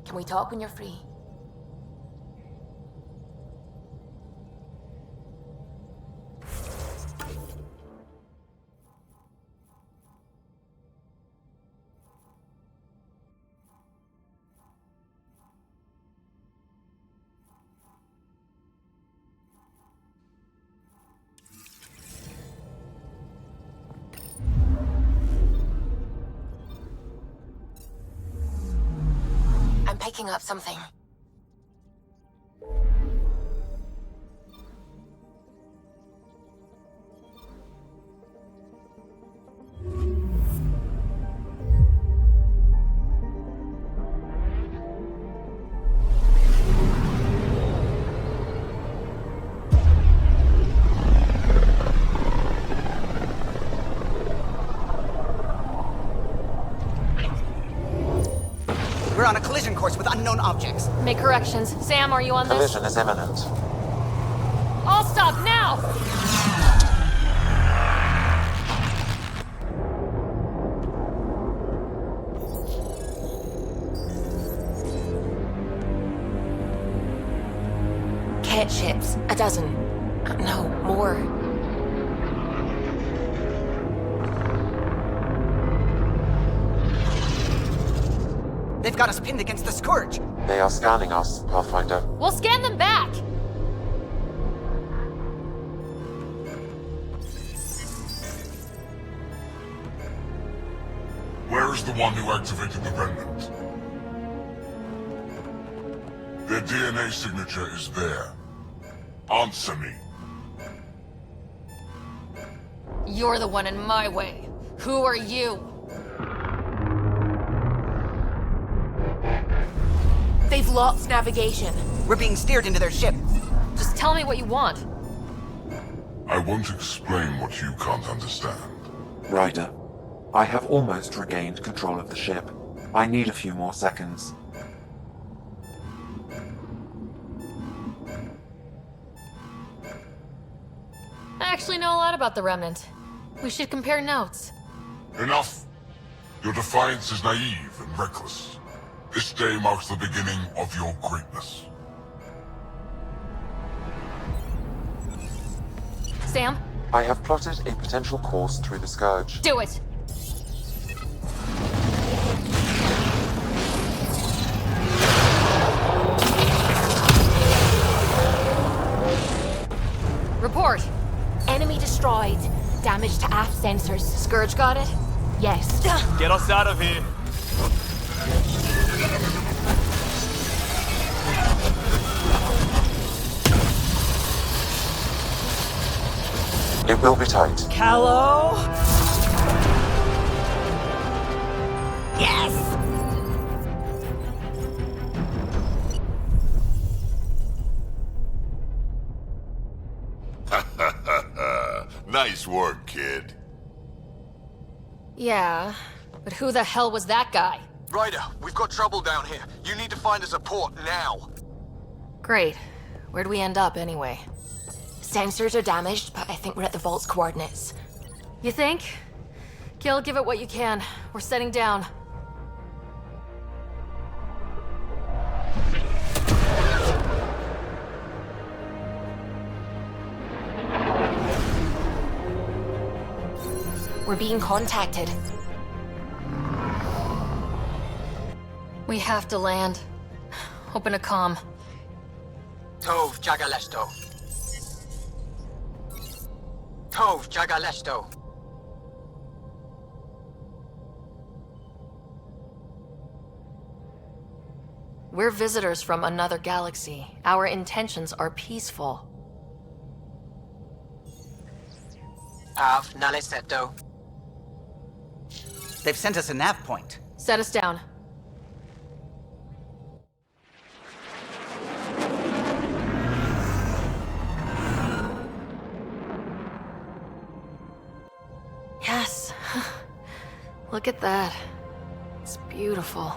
Can we talk when you're free? Picking up something. We're on a collision course with unknown objects. Make corrections. Sam, are you on this? Collision is imminent. All stop now! Kett ships. A dozen. No, more. They've got us pinned against the Scourge. They are scanning us, Pathfinder. We'll scan them back! Where is the one who activated the remnant? Their DNA signature is there. Answer me. You're the one in my way. Who are you? They've lost navigation. We're being steered into their ship. Just tell me what you want. I won't explain what you can't understand. Ryder, I have almost regained control of the ship. I need a few more seconds. I actually know a lot about the Remnant. We should compare notes. Enough! Your defiance is naive and reckless. This day marks the beginning of your greatness. Sam? I have plotted a potential course through the Scourge. Do it! Report. Enemy destroyed. Damage to aft sensors. Scourge got it? Yes. Get us out of here. It will be tight. Callow? Yes! Nice work, kid. Yeah, but who the hell was that guy? Ryder, we've got trouble down here. You need to find us a port now. Great. Where'd we end up anyway? Sensors are damaged, but I think we're at the vault's coordinates. You think? Gil, give it what you can. We're setting down. We're being contacted. We have to land. Open a comm. Tov Jagalesto. Tov Jagalesto. We're visitors from another galaxy. Our intentions are peaceful. Av Naleseto. They've sent us a nav point. Set us down. Yes. Look at that. It's beautiful.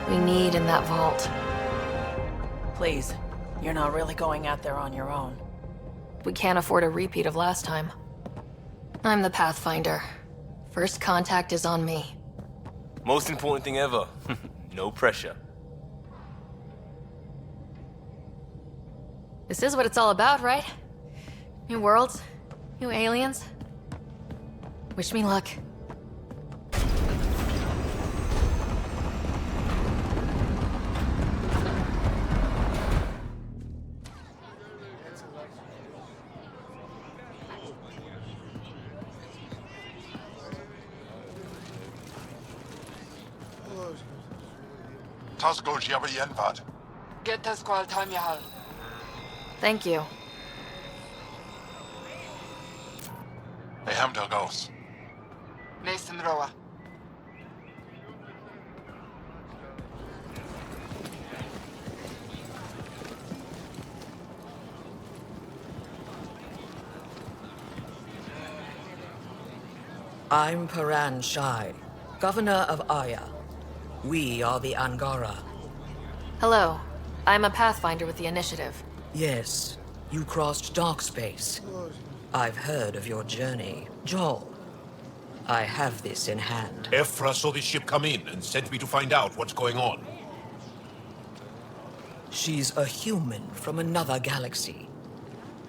we need in that vault. Please, you're not really going out there on your own. We can't afford a repeat of last time. I'm the Pathfinder. First contact is on me. Most important thing ever. No pressure. This is what it's all about, right? New worlds, new aliens. Wish me luck. Tasgo Jabba Yenvad. Get the squall time, Jaal. Thank you. Hey, Hamdel goes. Nathan Roa. I'm Paran Shai, Governor of Aya. We are the Angara. Hello. I'm a Pathfinder with the Initiative. Yes, you crossed dark space. I've heard of your journey, Jaal. I have this in hand. Ephra saw this ship come in and sent me to find out what's going on. She's a human from another galaxy.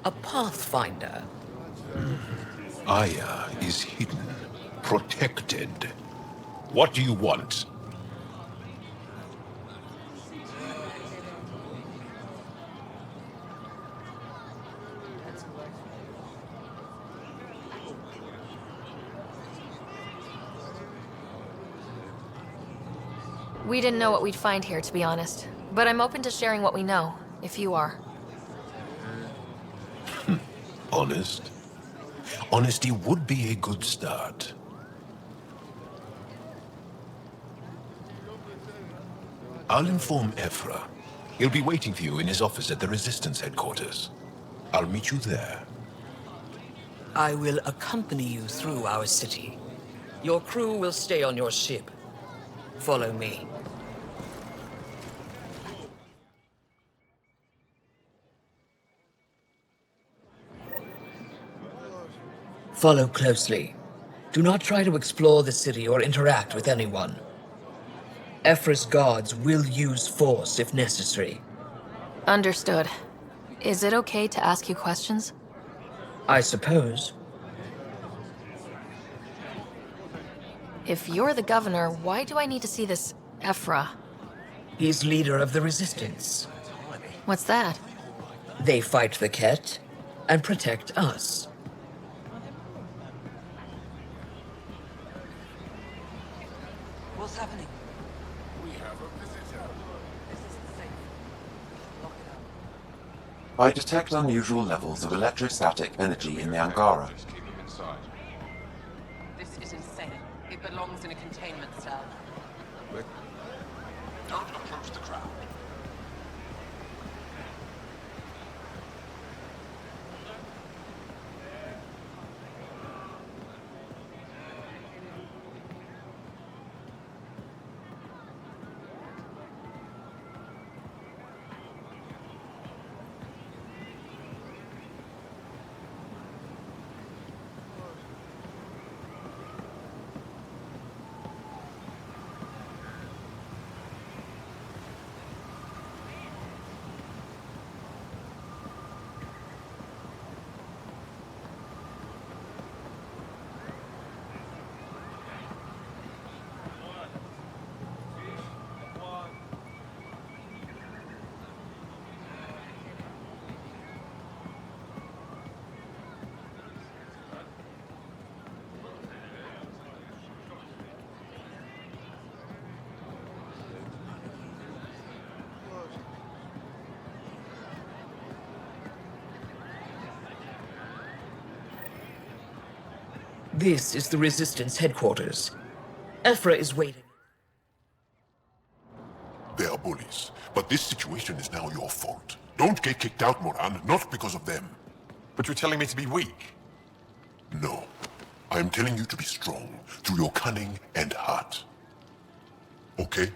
A Pathfinder. Aya is hidden, protected. What do you want? We didn't know what we'd find here, to be honest. But I'm open to sharing what we know, if you are. Honest? Honesty would be a good start. I'll inform Ephra. He'll be waiting for you in his office at the Resistance headquarters. I'll meet you there. I will accompany you through our city. Your crew will stay on your ship. Follow me. Follow closely. Do not try to explore the city or interact with anyone. Ephra's guards will use force if necessary. Understood. Is it okay to ask you questions? I suppose. If you're the governor, why do I need to see this Ephra? He's leader of the Resistance. What's that? They fight the Kett and protect us. What's happening? I detect unusual levels of electrostatic energy in the Angara. This is insane. It belongs in a containment cell. Don't approach the crowd. This is the Resistance headquarters. Ephra is waiting. They are bullies, but this situation is now your fault. Don't get kicked out, Moran, not because of them. But you're telling me to be weak. No. I am telling you to be strong, through your cunning and heart. Okay?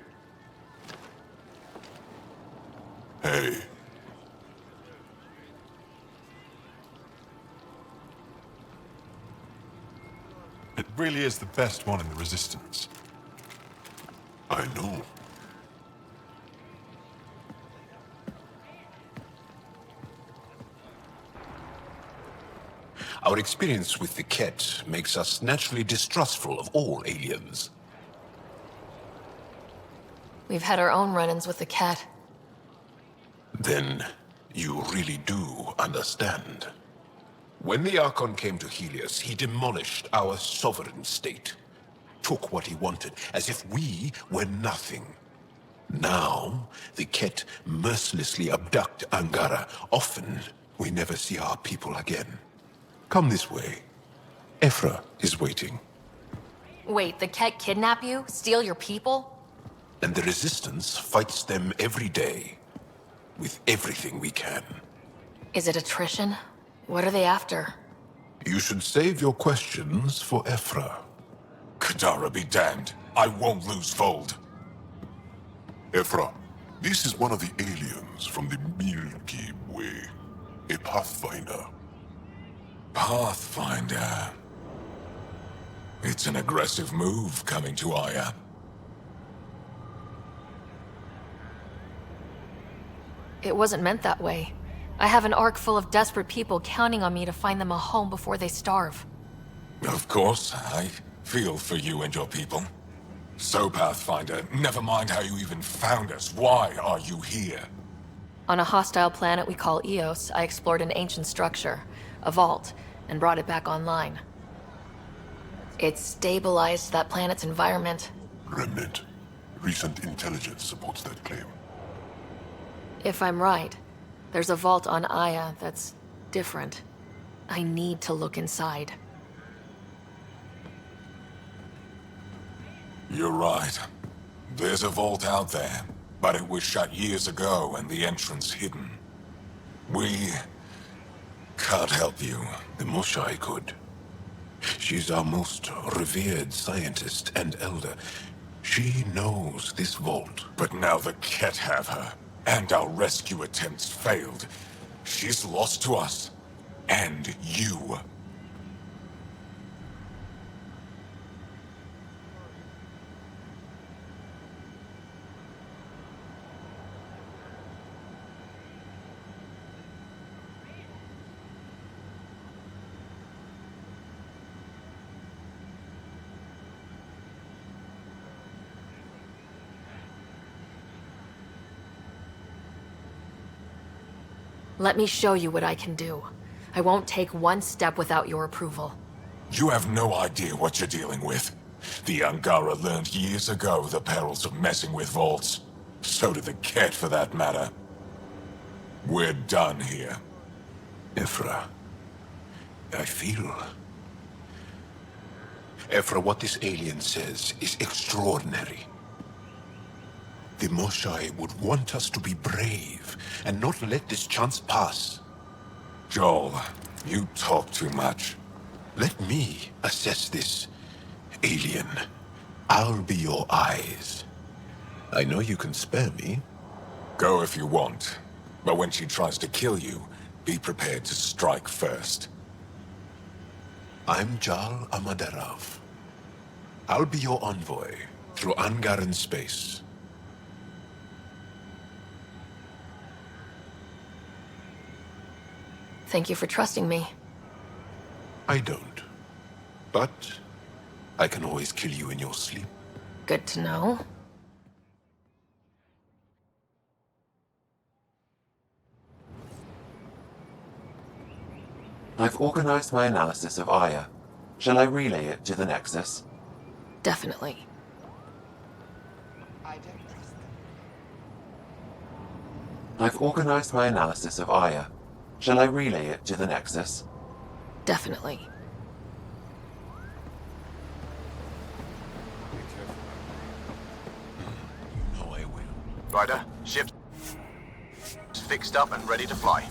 Hey. It really is the best one in the Resistance. I know. Our experience with the Kett makes us naturally distrustful of all aliens. We've had our own run-ins with the cat. Then you really do understand. When the Archon came to Helios, he demolished our sovereign state. Took what he wanted, as if we were nothing. Now, the Kett mercilessly abduct Angara. Often, we never see our people again. Come this way. Ephra is waiting. Wait, the cat kidnap you? Steal your people? And the Resistance fights them every day. With everything we can. Is it attrition? What are they after? You should save your questions for Ephra. Kadara be damned. I won't lose Vold. Ephra, this is one of the aliens from the Milky Way. A Pathfinder. Pathfinder. It's an aggressive move coming to Aya. It wasn't meant that way. I have an ark full of desperate people counting on me to find them a home before they starve. Of course, I feel for you and your people. So, Pathfinder, never mind how you even found us. Why are you here? On a hostile planet we call Eos, I explored an ancient structure, a vault, and brought it back online. It stabilized that planet's environment. Remnant. Recent intelligence supports that claim. If I'm right, there's a vault on Aya that's different. I need to look inside. You're right. There's a vault out there, but it was shut years ago and the entrance hidden. We can't help you. The Moshai could. She's our most revered scientist and elder. She knows this vault. But now the Kett have her, and our rescue attempts failed. She's lost to us, and you. Let me show you what I can do. I won't take one step without your approval. You have no idea what you're dealing with. The Angara learned years ago the perils of messing with vaults. So did the Kett, for that matter. We're done here. Ephra, I feel... Ephra, what this alien says is extraordinary. The Moshai would want us to be brave and not let this chance pass. Jaal, you talk too much. Let me assess this, alien. I'll be your eyes. I know you can spare me. Go if you want. But when she tries to kill you, be prepared to strike first. I'm Jaal Amaderav. I'll be your envoy through Angaran space. Thank you for trusting me. I don't. But I can always kill you in your sleep. Good to know. I've organized my analysis of Aya. Shall I relay it to the Nexus? Definitely. I don't trust them. I've organized my analysis of Aya. Shall I relay it to the Nexus? Definitely. No, I will. Ryder, ship's fixed up and ready to fly.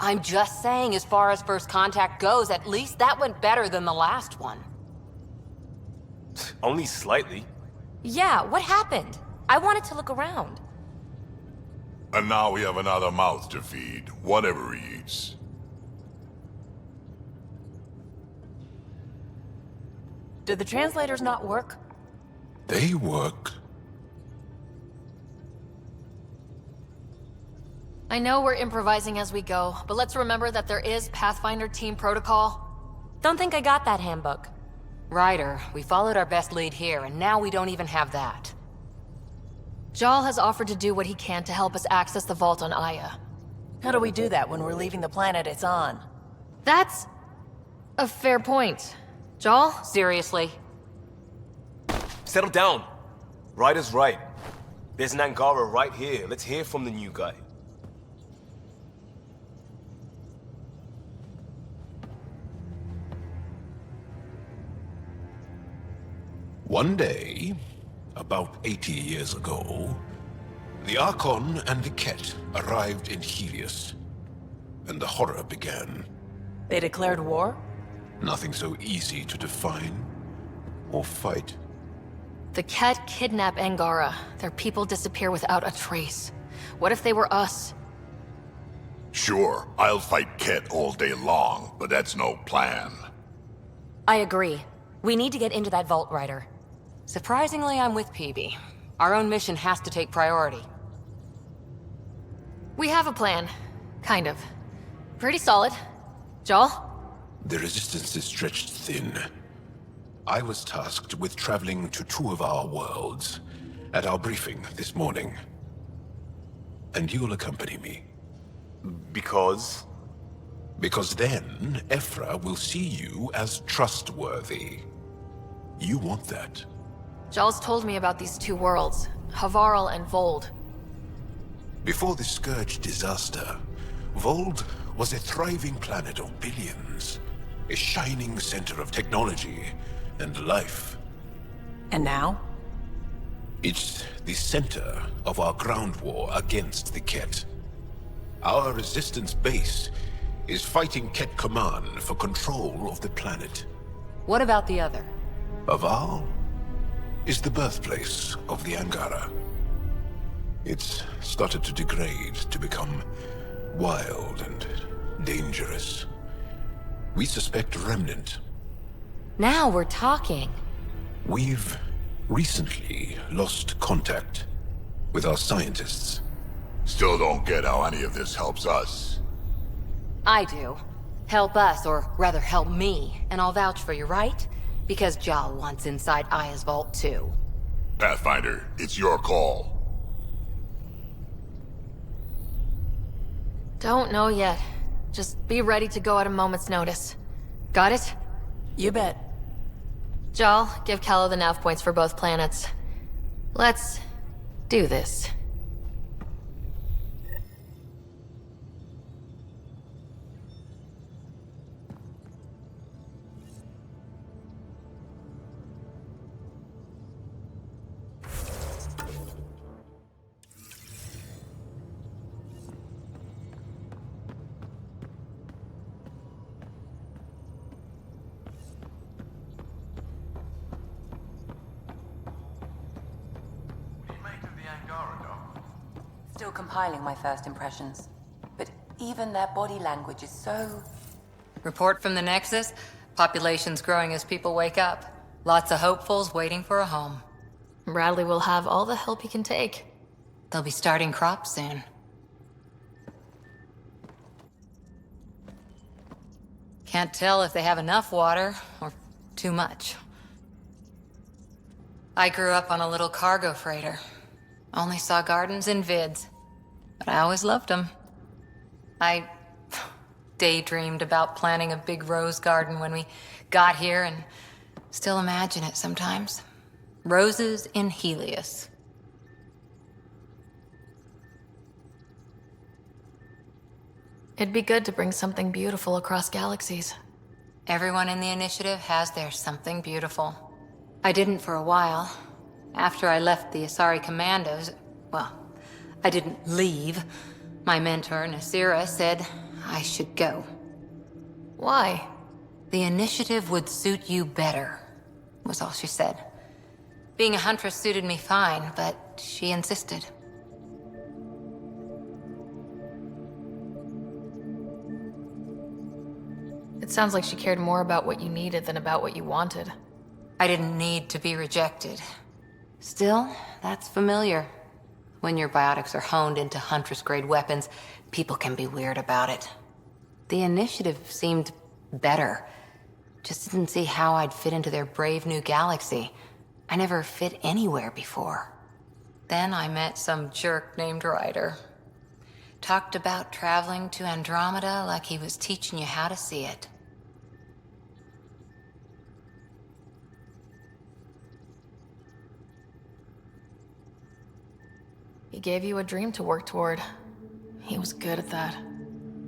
I'm just saying, as far as first contact goes, at least that went better than the last one. Only slightly. Yeah, what happened? I wanted to look around. And now we have another mouth to feed, whatever he eats. Did the translators not work? They work. I know we're improvising as we go, but let's remember that there is Pathfinder team protocol. Don't think I got that handbook. Ryder, we followed our best lead here, and now we don't even have that. Jaal has offered to do what he can to help us access the vault on Aya. How do we do that when we're leaving the planet it's on? That's a fair point. Jaal? Seriously? Settle down. Ryder's right. There's an Angara right here. Let's hear from the new guy. One day, about 80 years ago, the Archon and the Kett arrived in Helios, and the horror began. They declared war? Nothing so easy to define or fight. The Kett kidnap Angara. Their people disappear without a trace. What if they were us? Sure, I'll fight Kett all day long, but that's no plan. I agree. We need to get into that vault, Ryder. Surprisingly, I'm with PB. Our own mission has to take priority. We have a plan. Kind of. Pretty solid. Jaal? The resistance is stretched thin. I was tasked with traveling to two of our worlds at our briefing this morning. And you'll accompany me. Because? Because then, Ephra will see you as trustworthy. You want that. Jaal's told me about these two worlds, Havarl and Vold. Before the Scourge disaster, Vold was a thriving planet of billions. A shining center of technology and life. And now? It's the center of our ground war against the Kett. Our resistance base is fighting Kett Command for control of the planet. What about the other? Havarl is the birthplace of the Angara. It's started to degrade, to become wild and dangerous. We suspect Remnant. Now we're talking. We've recently lost contact with our scientists. Still don't get how any of this helps us. I do. Help us, or rather help me, and I'll vouch for you, right? Because Jaal wants inside Aya's vault too. Pathfinder, it's your call. Don't know yet. Just be ready to go at a moment's notice. Got it? You bet. Jaal, give Kello the nav points for both planets. Let's do this. Still compiling my first impressions. But even their body language is so... Report from the Nexus. Population's growing as people wake up. Lots of hopefuls waiting for a home. Bradley will have all the help he can take. They'll be starting crops soon. Can't tell if they have enough water, or too much. I grew up on a little cargo freighter. Only saw gardens in vids, but I always loved them. I daydreamed about planting a big rose garden when we got here, and still imagine it sometimes. Roses in Helios. It'd be good to bring something beautiful across galaxies. Everyone in the initiative has their something beautiful. I didn't for a while. After I left the Asari Commandos, well, I didn't leave. My mentor, Nasira, said I should go. Why? The initiative would suit you better, was all she said. Being a huntress suited me fine, but she insisted. It sounds like she cared more about what you needed than about what you wanted. I didn't need to be rejected. Still, that's familiar. When your biotics are honed into Huntress-grade weapons, people can be weird about it. The initiative seemed better. Just didn't see how I'd fit into their brave new galaxy. I never fit anywhere before. Then I met some jerk named Ryder. Talked about traveling to Andromeda like he was teaching you how to see it. He gave you a dream to work toward. He was good at that.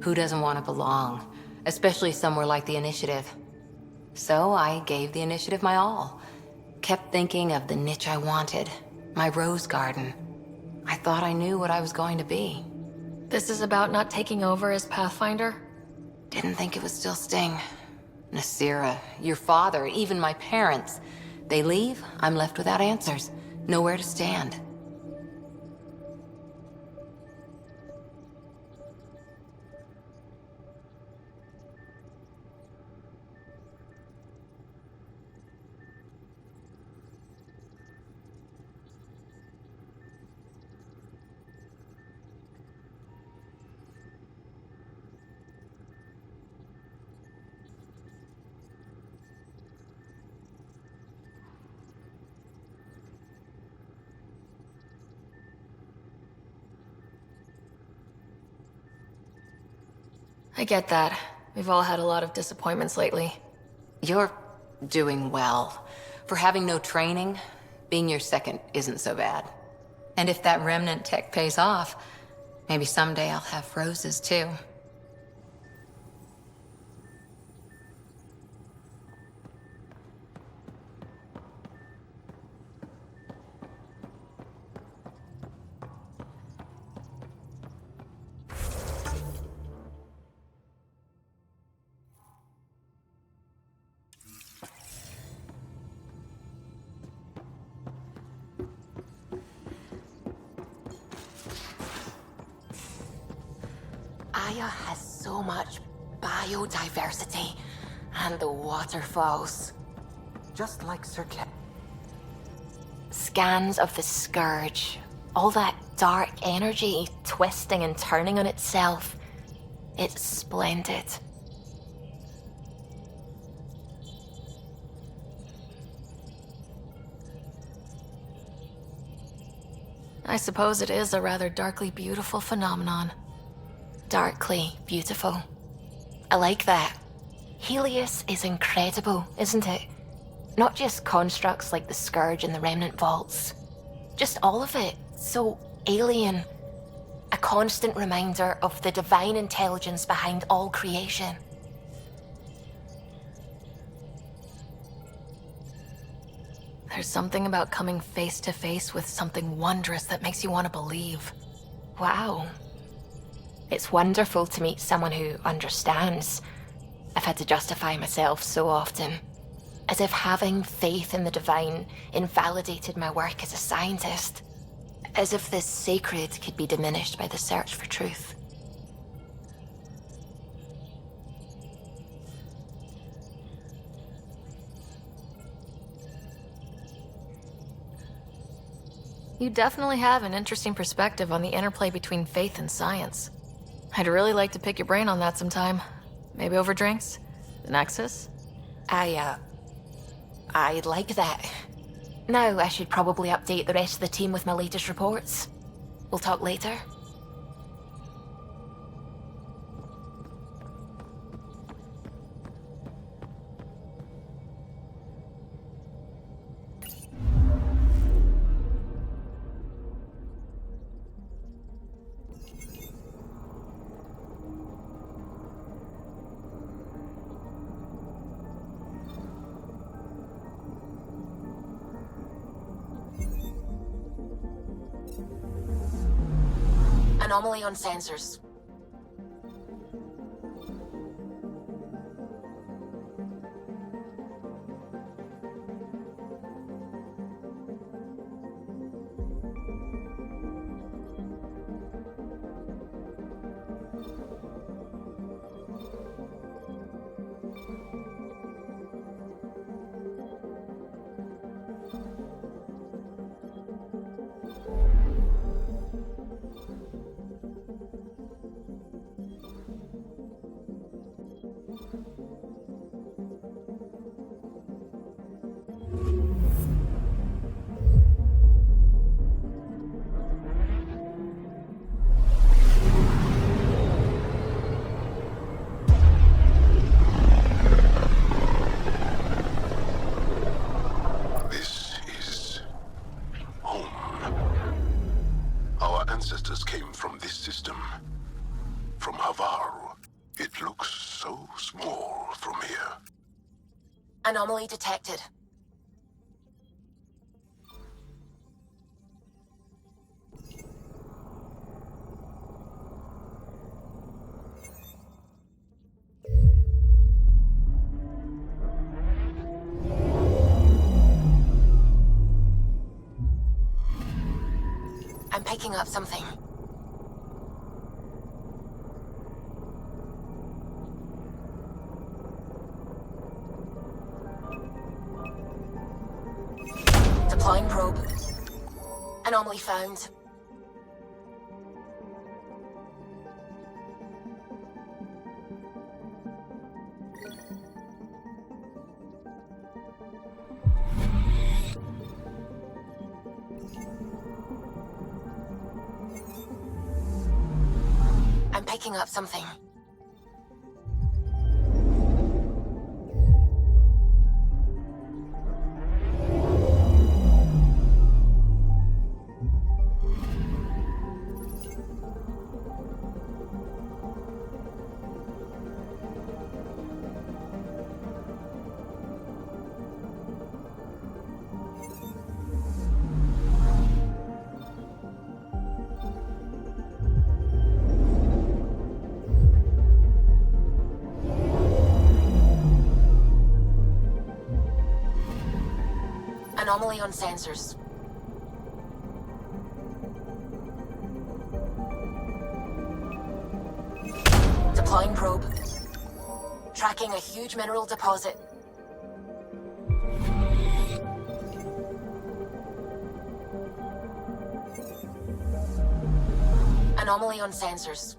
Who doesn't want to belong? Especially somewhere like the Initiative. So I gave the Initiative my all. Kept thinking of the niche I wanted. My rose garden. I thought I knew what I was going to be. This is about not taking over as Pathfinder? Didn't think it would still sting. Nasira, your father, even my parents. They leave, I'm left without answers. Nowhere to stand. I get that. We've all had a lot of disappointments lately. You're doing well. For having no training, being your second isn't so bad. And if that remnant tech pays off, maybe someday I'll have roses too. Aya has so much biodiversity and the waterfalls. Just like Sir Kett. Scans of the Scourge. All that dark energy twisting and turning on itself. It's splendid. I suppose it is a rather darkly beautiful phenomenon. Darkly beautiful. I like that. Helios is incredible, isn't it? Not just constructs like the Scourge and the Remnant Vaults. Just all of it. So alien. A constant reminder of the divine intelligence behind all creation. There's something about coming face to face with something wondrous that makes you want to believe. Wow. It's wonderful to meet someone who understands. I've had to justify myself so often. As if having faith in the divine invalidated my work as a scientist. As if the sacred could be diminished by the search for truth. You definitely have an interesting perspective on the interplay between faith and science. I'd really like to pick your brain on that sometime. Maybe over drinks? The Nexus? I'd like that. Now I should probably update the rest of the team with my latest reports. We'll talk later. Anomaly on sensors. system. From Havarl, it looks so small from here. Anomaly detected. I'm picking up something. Deploying probe. Anomaly found. I'm picking up something. Anomaly on sensors. Deploying probe. Tracking a huge mineral deposit. Anomaly on sensors.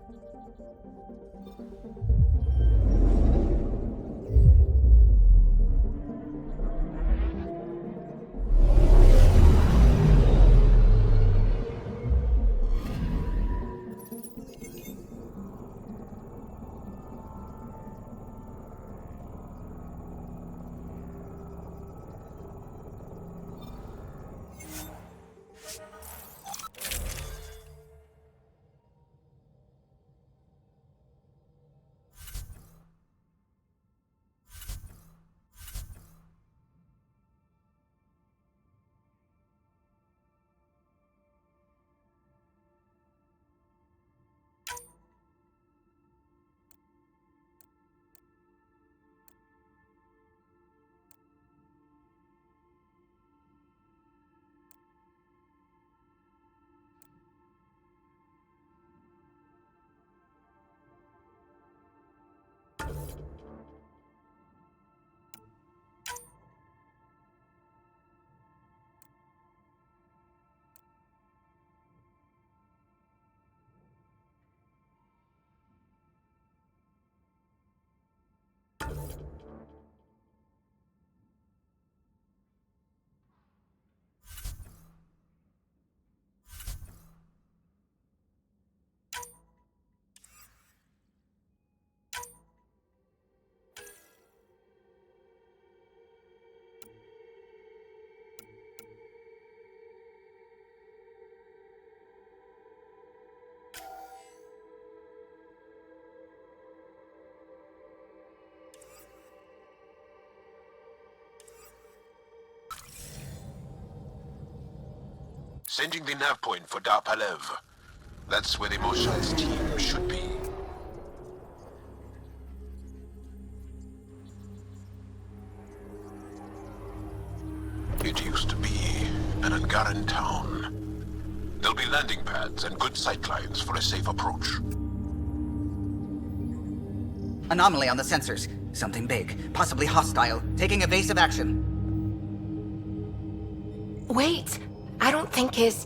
Sending the nav point for Darpalev. That's where the Moshal's team should be. It used to be an Angaran town. There'll be landing pads and good sightlines for a safe approach. Anomaly on the sensors. Something big, possibly hostile, taking evasive action. Wait, I don't think his...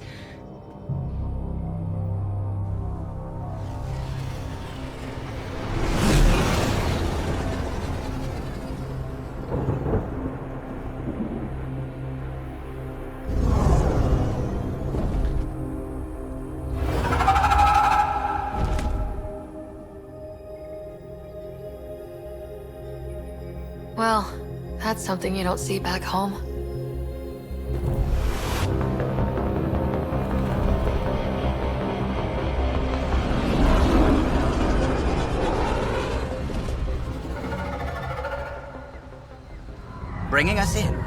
Well, that's something you don't see back home. bringing us in.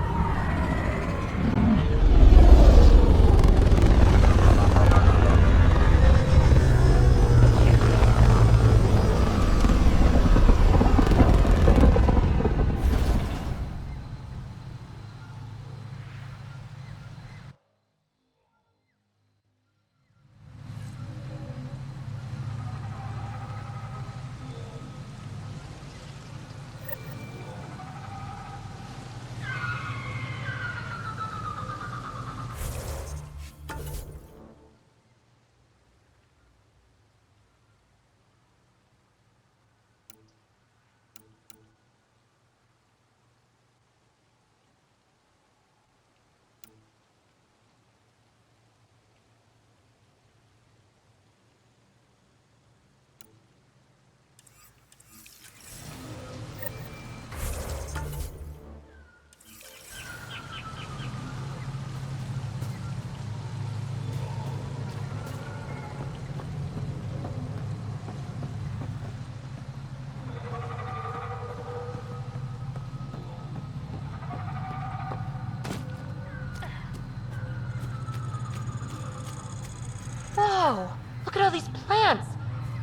Whoa! Look at all these plants!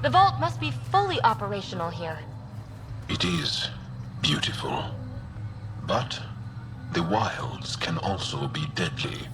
The vault must be fully operational here. It is beautiful. But the wilds can also be deadly.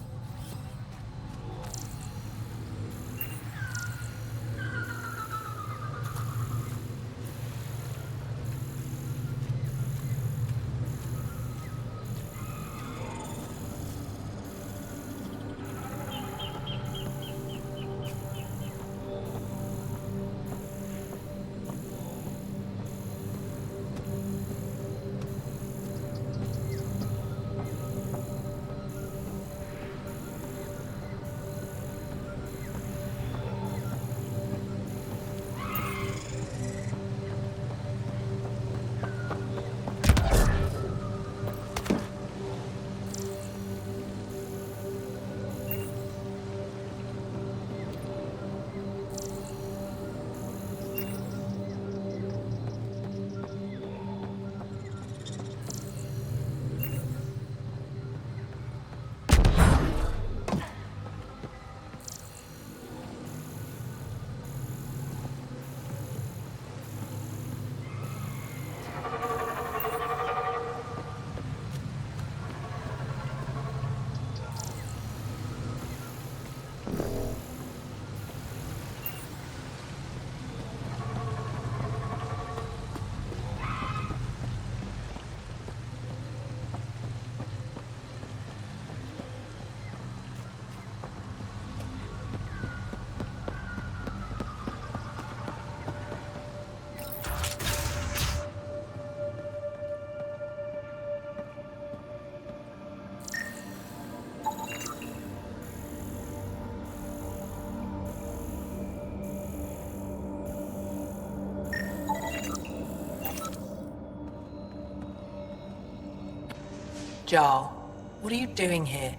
Jaal, what are you doing here,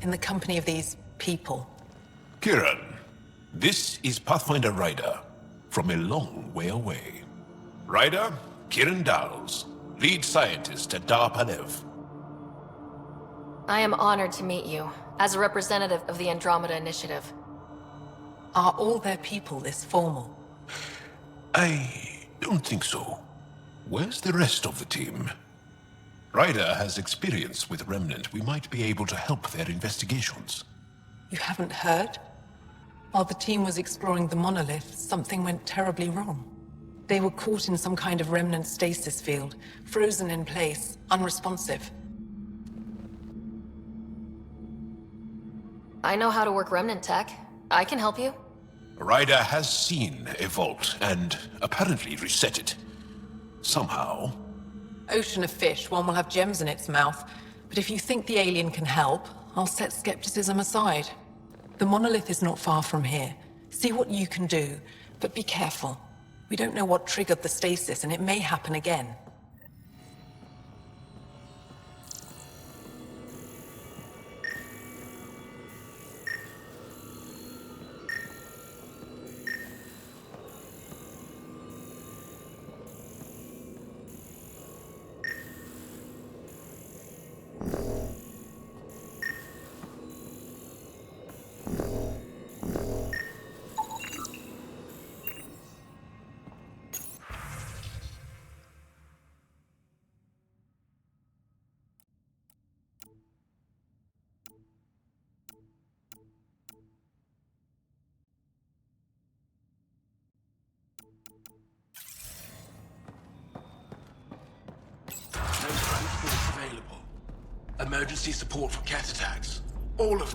in the company of these people? Kiran, this is Pathfinder Ryder, from a long way away. Ryder, Kiran Dals, lead scientist at Dar Panev. I am honored to meet you, as a representative of the Andromeda Initiative. Are all their people this formal? I don't think so. Where's the rest of the team? Ryder has experience with Remnant. We might be able to help their investigations. You haven't heard? While the team was exploring the monolith, something went terribly wrong. They were caught in some kind of remnant stasis field, frozen in place, unresponsive. I know how to work remnant tech. I can help you. Ryder has seen a vault, and apparently reset it. Somehow. Ocean of fish, one will have gems in its mouth. But if you think the alien can help, I'll set skepticism aside. The monolith is not far from here. See what you can do, but be careful. We don't know what triggered the stasis, and it may happen again. emergency support for cat attacks. All of...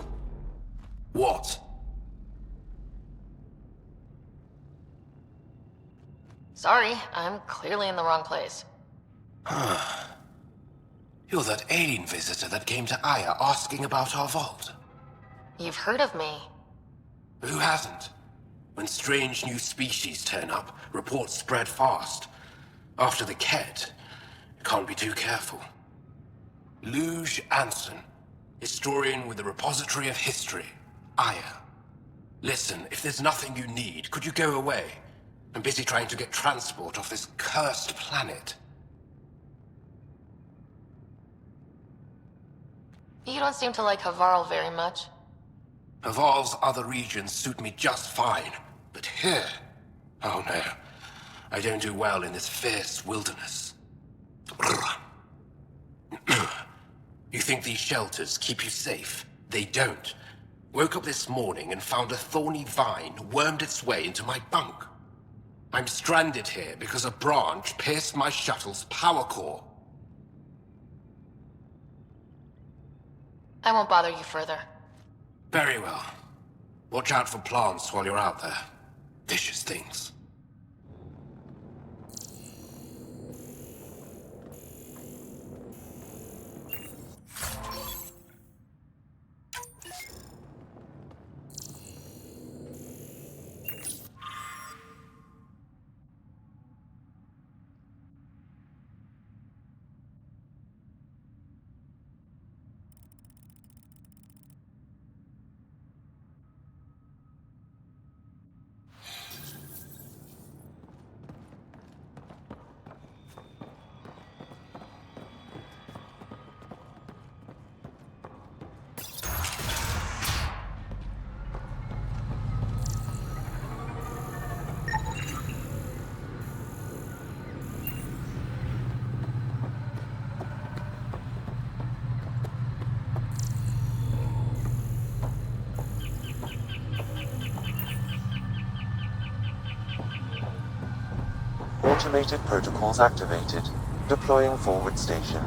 What? Sorry, I'm clearly in the wrong place. You're that alien visitor that came to Aya asking about our vault. You've heard of me. Who hasn't? When strange new species turn up, reports spread fast. After the Kett, you can't be too careful. Luge Anson, historian with the Repository of History, Aya. Listen, if there's nothing you need, could you go away? I'm busy trying to get transport off this cursed planet. You don't seem to like Havarl very much. Havarl's other regions suit me just fine, but here... Oh no, I don't do well in this fierce wilderness. You think these shelters keep you safe? They don't. Woke up this morning and found a thorny vine wormed its way into my bunk. I'm stranded here because a branch pierced my shuttle's power core. I won't bother you further. Very well. Watch out for plants while you're out there. Vicious things. Automated protocols activated. Deploying forward station.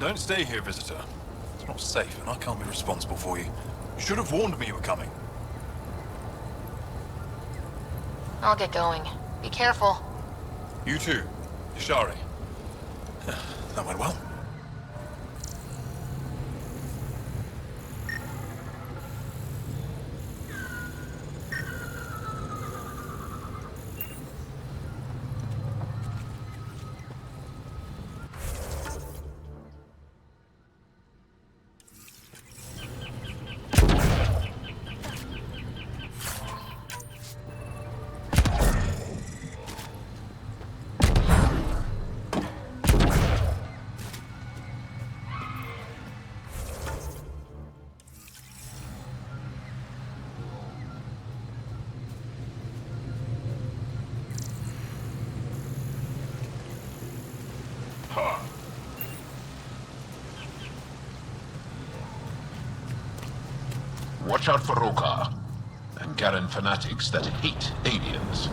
Don't stay here, visitor. It's not safe, and I can't be responsible for you. You should have warned me you were coming. I'll get going. Be careful. You too, Ishari. That went well. Watch out for Rokar and Garen fanatics that hate aliens.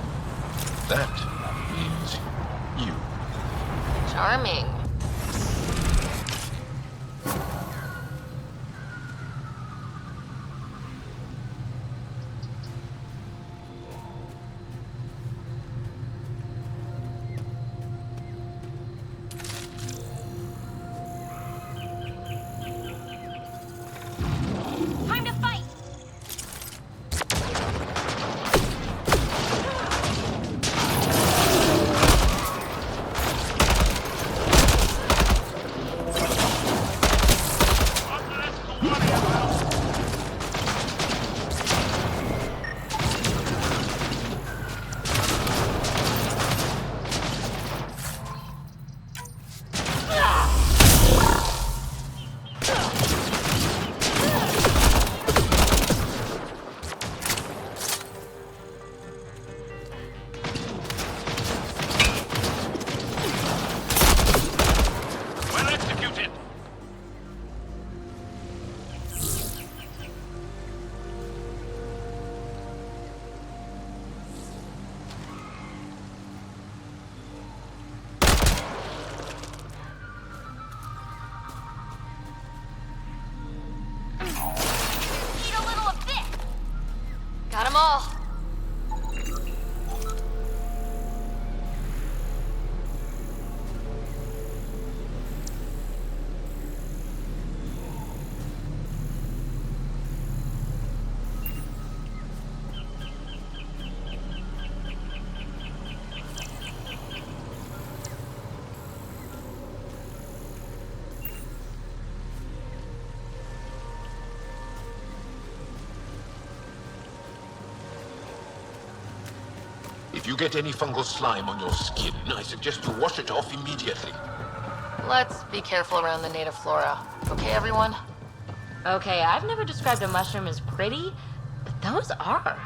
That means you. Charming. Got 'em all. If you get any fungal slime on your skin, I suggest you wash it off immediately. Let's be careful around the native flora. Okay, everyone? Okay, I've never described a mushroom as pretty, but those are.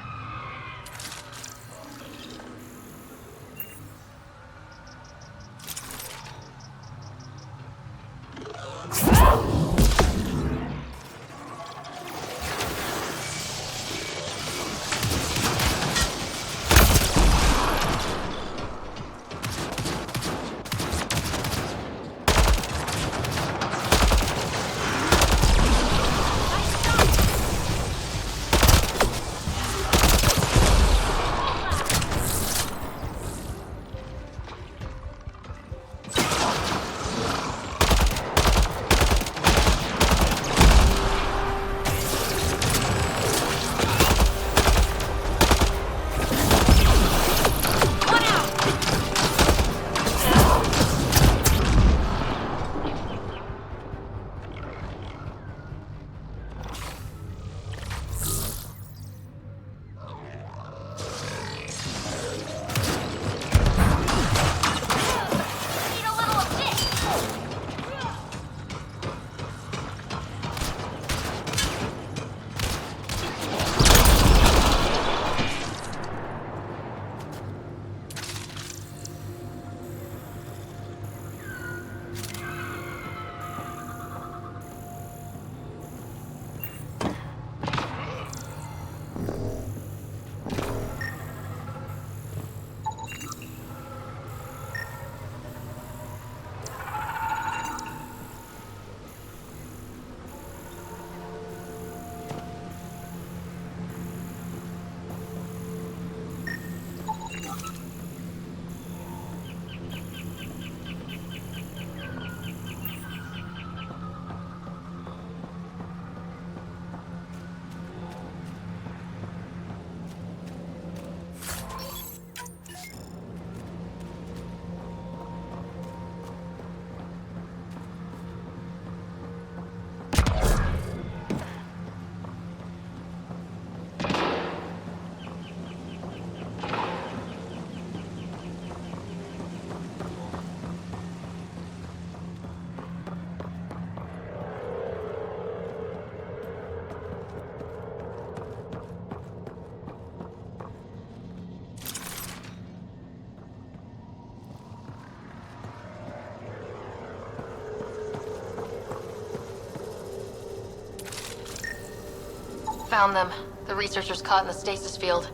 Found them. The researchers caught in the stasis field.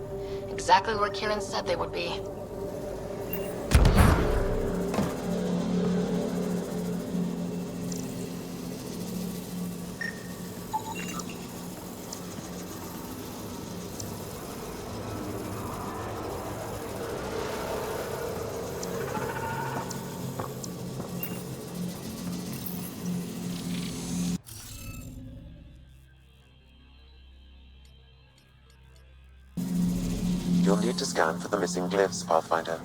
Exactly where Kieran said they would be. You'll need to scan for the missing glyphs, Pathfinder.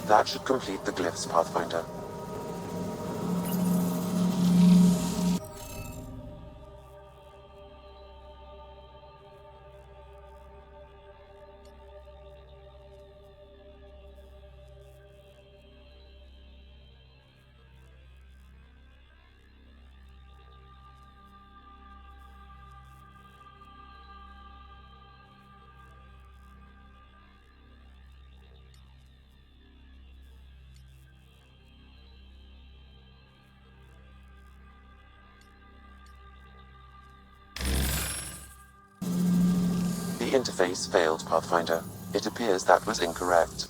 That should complete the glyphs, Pathfinder. The interface failed, Pathfinder. It appears that was incorrect.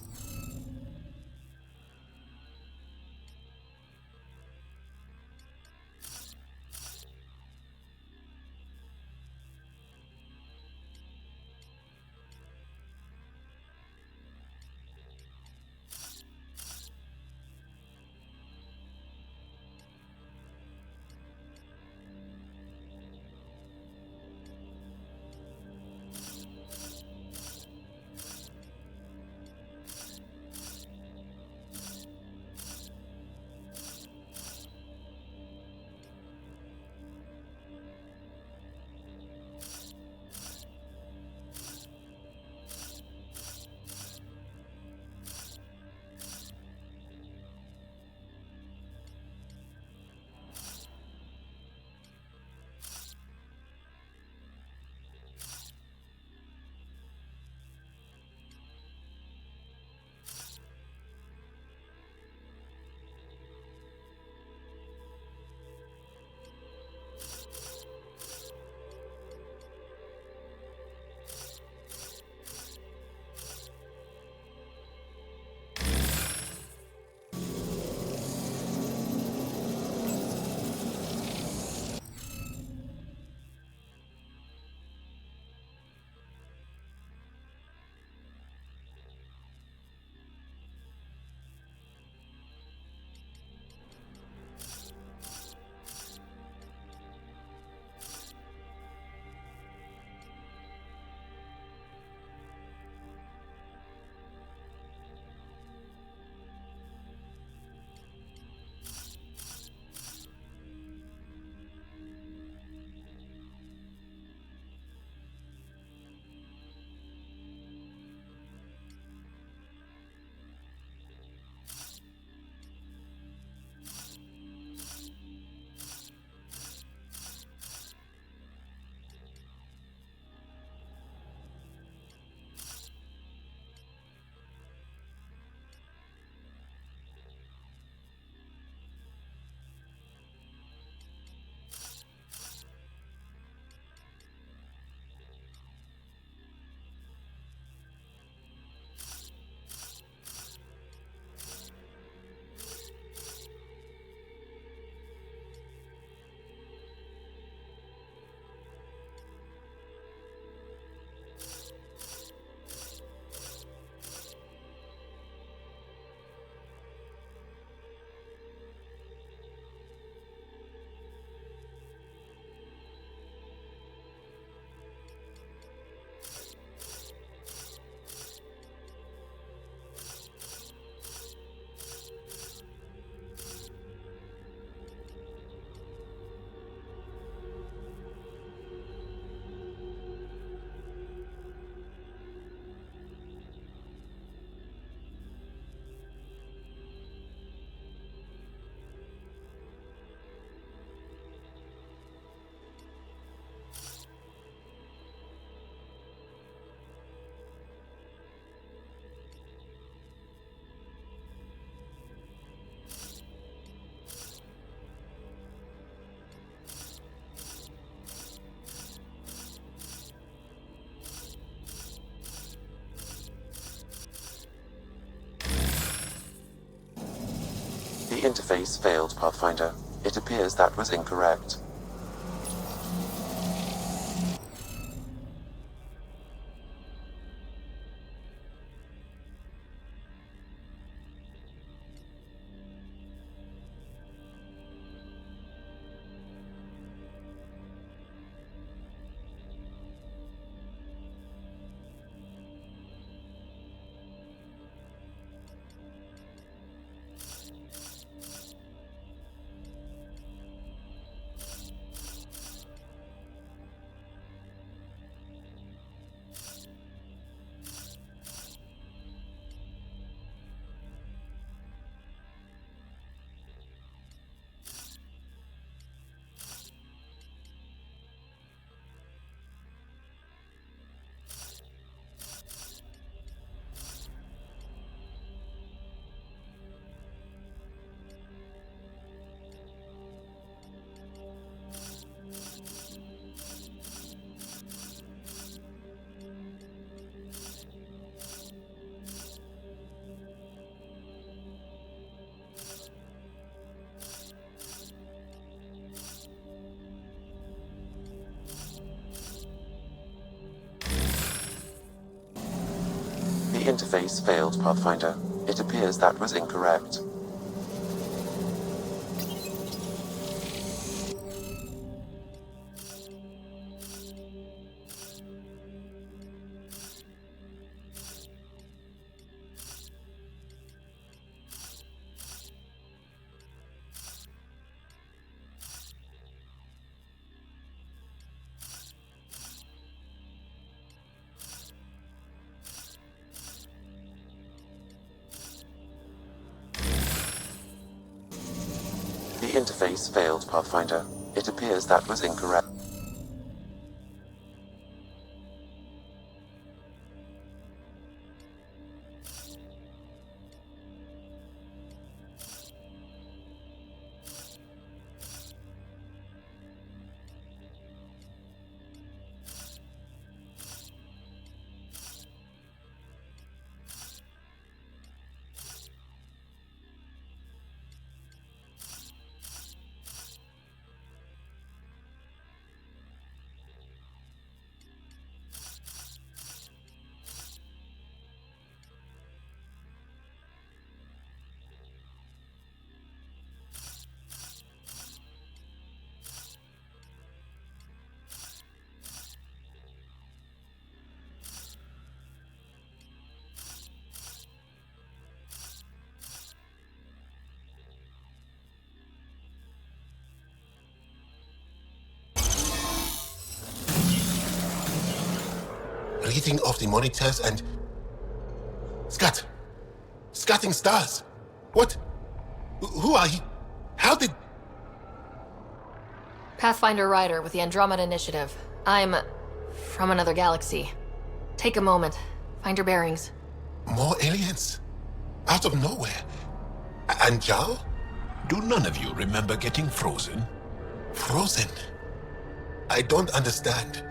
interface failed, Pathfinder. It appears that was incorrect. The interface failed, Pathfinder. It appears that was incorrect. The interface failed, Pathfinder. It appears that was incorrect. Reading off the monitors and... Scatting stars! What? Who are you? How did... Pathfinder Ryder with the Andromeda Initiative. I'm... from another galaxy. Take a moment. Find your bearings. More aliens? Out of nowhere? And Jaal? Do none of you remember getting frozen? Frozen? I don't understand.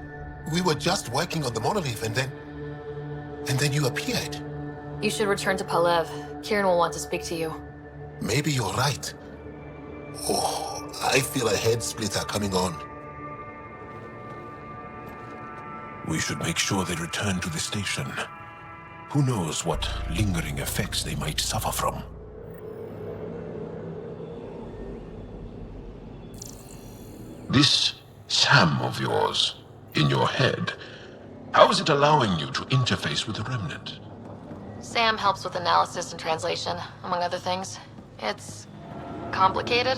We were just working on the monolith and then you appeared. You should return to Palev. Kieran will want to speak to you. Maybe you're right. Oh, I feel a head splitter coming on. We should make sure they return to the station. Who knows what lingering effects they might suffer from. This Sam of yours, in your head, how is it allowing you to interface with the Remnant? Sam helps with analysis and translation, among other things. It's complicated.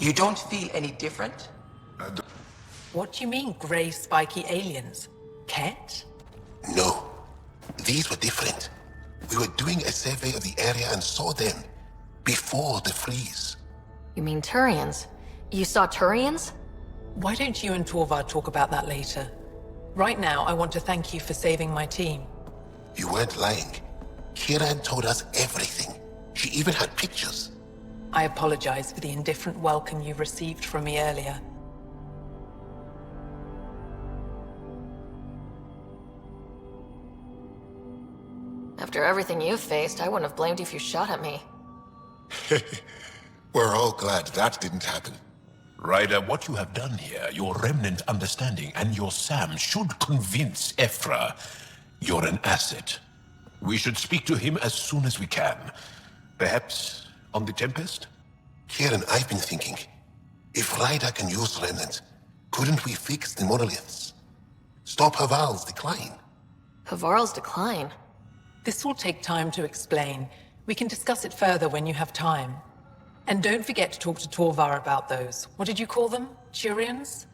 You don't feel any different? What do you mean, grey spiky aliens? Kett? No. These were different. We were doing a survey of the area and saw them. Before the freeze. You mean Turians? You saw Turians? Why don't you and Torvar talk about that later? Right now, I want to thank you for saving my team. You weren't lying. Kira had told us everything. She even had pictures. I apologize for the indifferent welcome you received from me earlier. After everything you've faced, I wouldn't have blamed you if you shot at me. We're all glad that didn't happen. Ryder, what you have done here, your remnant understanding and your Sam should convince Ephra you're an asset. We should speak to him as soon as we can. Perhaps on the Tempest? Kieran, I've been thinking. If Ryder can use remnant, couldn't we fix the monoliths? Stop Havarl's decline? Havarl's decline? This will take time to explain. We can discuss it further when you have time. And don't forget to talk to Torvar about those. What did you call them? Turians?